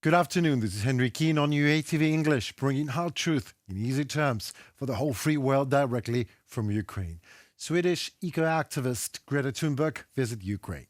Good afternoon, this is Henry Keane on UATV English, bringing hard truth in easy terms for the whole free world directly from Ukraine. Swedish eco-activist Greta Thunberg visited Ukraine.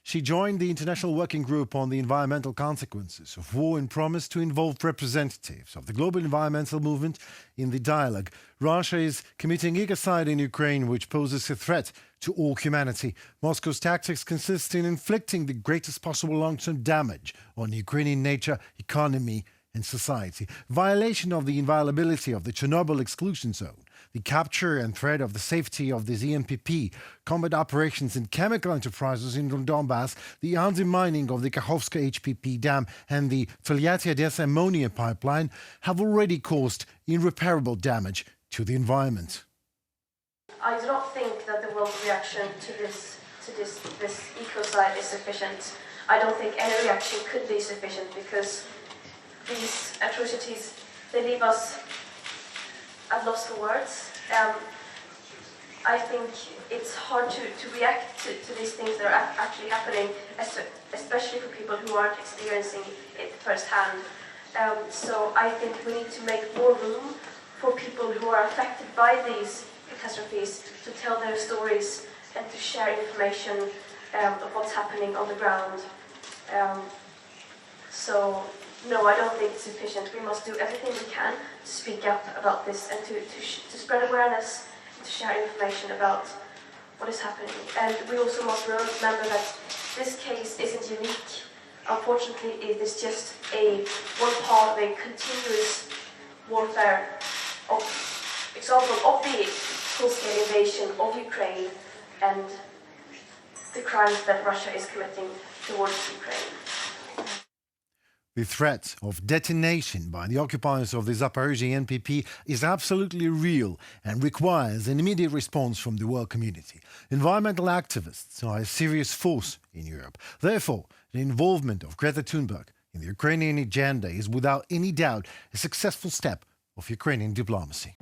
She joined the International Working Group on the Environmental Consequences of War and promised to involve representatives of the global environmental movement in the dialogue. Russia is committing ecocide in Ukraine, which poses a threat to all humanity. Moscow's tactics consist in inflicting the greatest possible long-term damage on Ukrainian nature, economy and society. Violation of the inviolability of the Chernobyl exclusion zone, the capture and threat of the safety of the ZMPP, combat operations in chemical enterprises in Donbass, the undermining of the Kakhovska HPP dam and the Toliati-Odessa ammonia pipeline have already caused irreparable damage to the environment. I do not think that the world reaction to this ecocide is sufficient. I don't think any reaction could be sufficient because these atrocities, they leave us at loss for words. I think it's hard to react to these things that are actually happening, especially for people who aren't experiencing it firsthand. So I think we need to make more room for people who are affected by these catastrophes to tell their stories and to share information of what's happening on the ground. So no, I don't think it's sufficient. We must do everything we can to speak up about this and to spread awareness and to share information about what is happening. And we also must remember that this case isn't unique. Unfortunately, it is just one part of a continuous warfare example of the full-scale invasion of Ukraine and the crimes that Russia is committing towards Ukraine. The threat of detonation by the occupiers of the Zaporizhzhia NPP is absolutely real and requires an immediate response from the world community. Environmental activists are a serious force in Europe. Therefore, the involvement of Greta Thunberg in the Ukrainian agenda is without any doubt a successful step of Ukrainian diplomacy.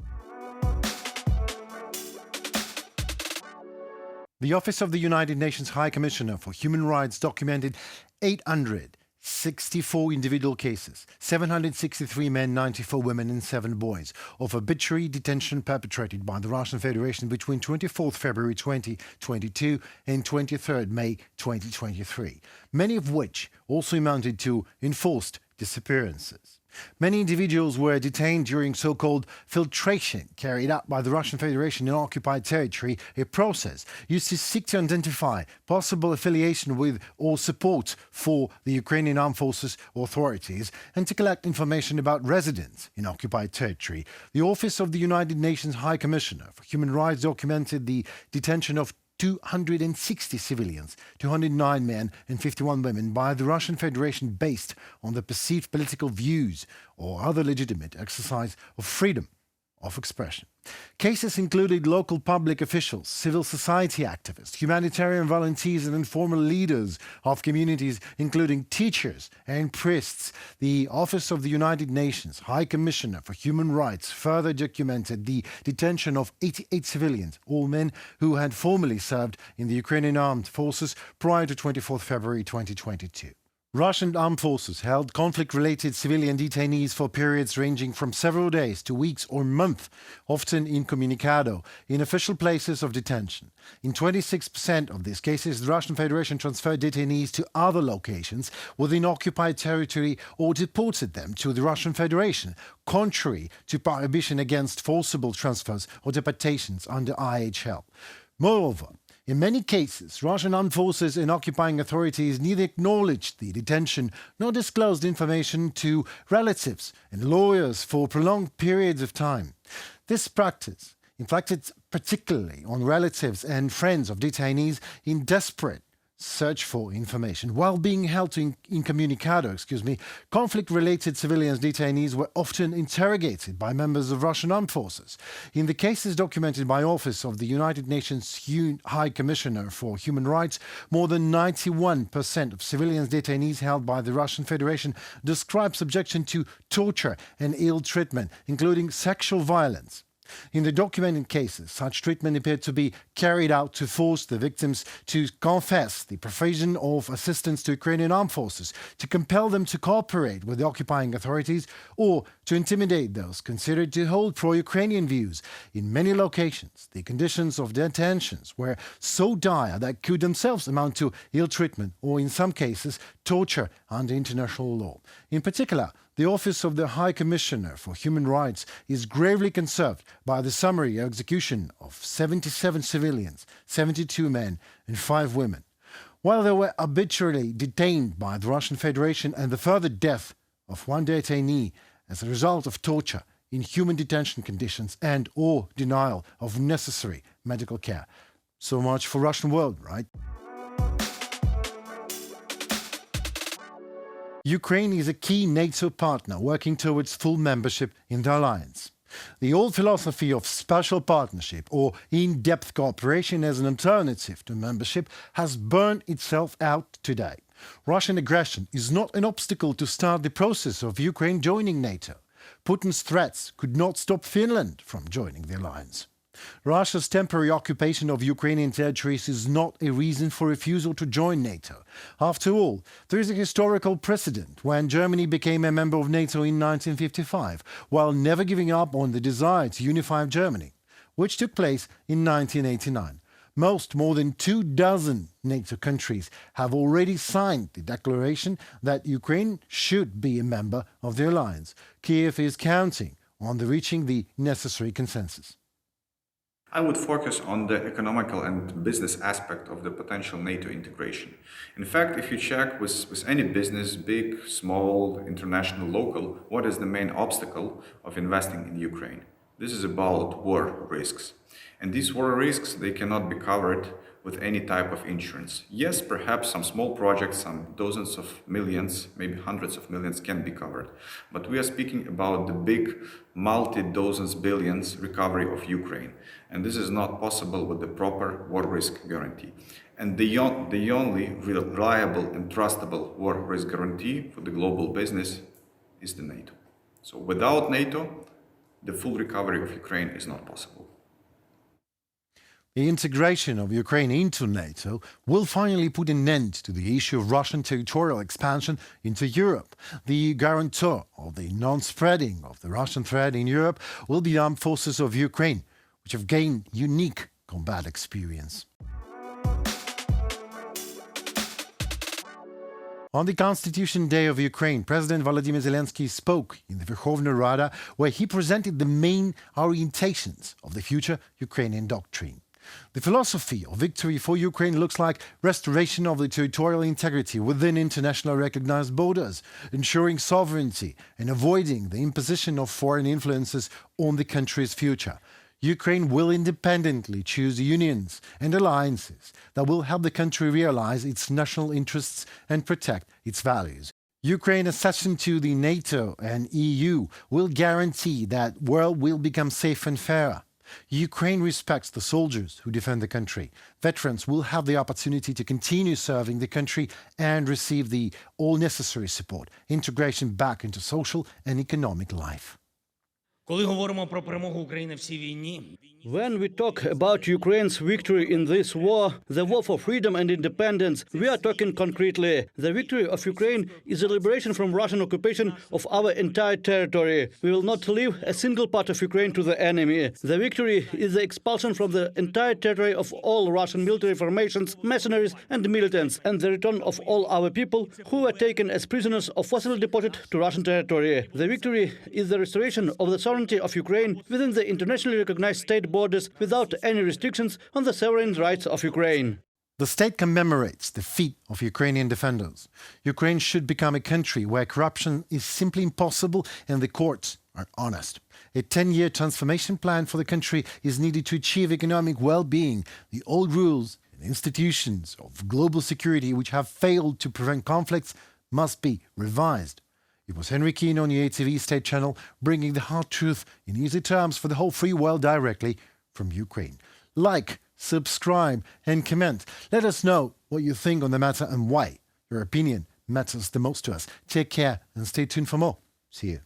The Office of the United Nations High Commissioner for Human Rights documented 864 individual cases, 763 men, 94 women and 7 boys, of arbitrary detention perpetrated by the Russian Federation between 24 February 2022 and 23 May 2023, many of which also amounted to enforced disappearances. Many individuals were detained during so-called filtration carried out by the Russian Federation in occupied territory, a process used to seek to identify possible affiliation with or support for the Ukrainian armed forces authorities and to collect information about residents in occupied territory. The Office of the United Nations High Commissioner for Human Rights documented the detention of 260 civilians, 209 men and 51 women by the Russian Federation based on the perceived political views or other legitimate exercise of freedom of expression. Cases included local public officials, civil society activists, humanitarian volunteers and informal leaders of communities, including teachers and priests. The Office of the United Nations High Commissioner for Human Rights further documented the detention of 88 civilians, all men who had formerly served in the Ukrainian armed forces prior to 24 February 2022. Russian armed forces held conflict-related civilian detainees for periods ranging from several days to weeks or months, often incommunicado, in official places of detention. In 26% of these cases, the Russian Federation transferred detainees to other locations within occupied territory or deported them to the Russian Federation, contrary to prohibition against forcible transfers or deportations under OHCHR. Moreover, in many cases, Russian armed forces and occupying authorities neither acknowledged the detention nor disclosed information to relatives and lawyers for prolonged periods of time. This practice inflicted particularly on relatives and friends of detainees in desperate search for information. While being held incommunicado, conflict-related civilians detainees were often interrogated by members of Russian armed forces. In the cases documented by Office of the United Nations High Commissioner for Human Rights, more than 91% of civilians detainees held by the Russian Federation described subjection to torture and ill treatment, including sexual violence. In the documented cases, such treatment appeared to be carried out to force the victims to confess the provision of assistance to Ukrainian armed forces, to compel them to cooperate with the occupying authorities, or to intimidate those considered to hold pro-Ukrainian views. In many locations, the conditions of detentions were so dire that could themselves amount to ill treatment or, in some cases, torture under international law. In particular, the Office of the High Commissioner for Human Rights is gravely concerned by the summary execution of 77 civilians, 72 men and 5 women, while they were arbitrarily detained by the Russian Federation, and the further death of one detainee as a result of torture, inhuman detention conditions and or denial of necessary medical care. So much for Russian world, right? Ukraine is a key NATO partner working towards full membership in the alliance. The old philosophy of special partnership or in-depth cooperation as an alternative to membership has burned itself out today. Russian aggression is not an obstacle to start the process of Ukraine joining NATO. Putin's threats could not stop Finland from joining the alliance. Russia's temporary occupation of Ukrainian territories is not a reason for refusal to join NATO. After all, there is a historical precedent when Germany became a member of NATO in 1955, while never giving up on the desire to unify Germany, which took place in 1989. More than 24 NATO countries have already signed the declaration that Ukraine should be a member of the alliance. Kiev is counting on reaching the necessary consensus. I would focus on the economical and business aspect of the potential NATO integration. In fact, if you check with any business, big, small, international, local, what is the main obstacle of investing in Ukraine? This is about war risks. And these war risks, they cannot be covered with any type of insurance. Yes, perhaps some small projects, some dozens of millions, maybe hundreds of millions can be covered. But we are speaking about the big multi-dozens billions recovery of Ukraine. And this is not possible with the proper war risk guarantee. And the only reliable and trustable war risk guarantee for the global business is the NATO. So without NATO, the full recovery of Ukraine is not possible. The integration of Ukraine into NATO will finally put an end to the issue of Russian territorial expansion into Europe. The guarantor of the non-spreading of the Russian threat in Europe will be the armed forces of Ukraine, which have gained unique combat experience. On the Constitution Day of Ukraine, President Volodymyr Zelensky spoke in the Verkhovna Rada, where he presented the main orientations of the future Ukrainian doctrine. The philosophy of victory for Ukraine looks like restoration of the territorial integrity within internationally recognized borders, ensuring sovereignty and avoiding the imposition of foreign influences on the country's future. Ukraine will independently choose unions and alliances that will help the country realize its national interests and protect its values. Ukraine's accession to the NATO and EU will guarantee that the world will become safer and fairer. Ukraine respects the soldiers who defend the country. Veterans will have the opportunity to continue serving the country and receive the all necessary support, integration back into social and economic life. When we talk about Ukraine's victory in this war, the war for freedom and independence, we are talking concretely. The victory of Ukraine is the liberation from Russian occupation of our entire territory. We will not leave a single part of Ukraine to the enemy. The victory is the expulsion from the entire territory of all Russian military formations, mercenaries and militants, and the return of all our people who were taken as prisoners or forcibly deported to Russian territory. The victory is the restoration of the sovereignty of Ukraine within the internationally recognized state borders without any restrictions on the sovereign rights of Ukraine. The state commemorates the feat of Ukrainian defenders. Ukraine should become a country where corruption is simply impossible and the courts are honest. A 10-year transformation plan for the country is needed to achieve economic well-being. The old rules and institutions of global security which have failed to prevent conflicts must be revised. It was Henry Keane on UATV State Channel, bringing the hard truth in easy terms for the whole free world directly from Ukraine. Like, subscribe and comment. Let us know what you think on the matter and why your opinion matters the most to us. Take care and stay tuned for more. See you.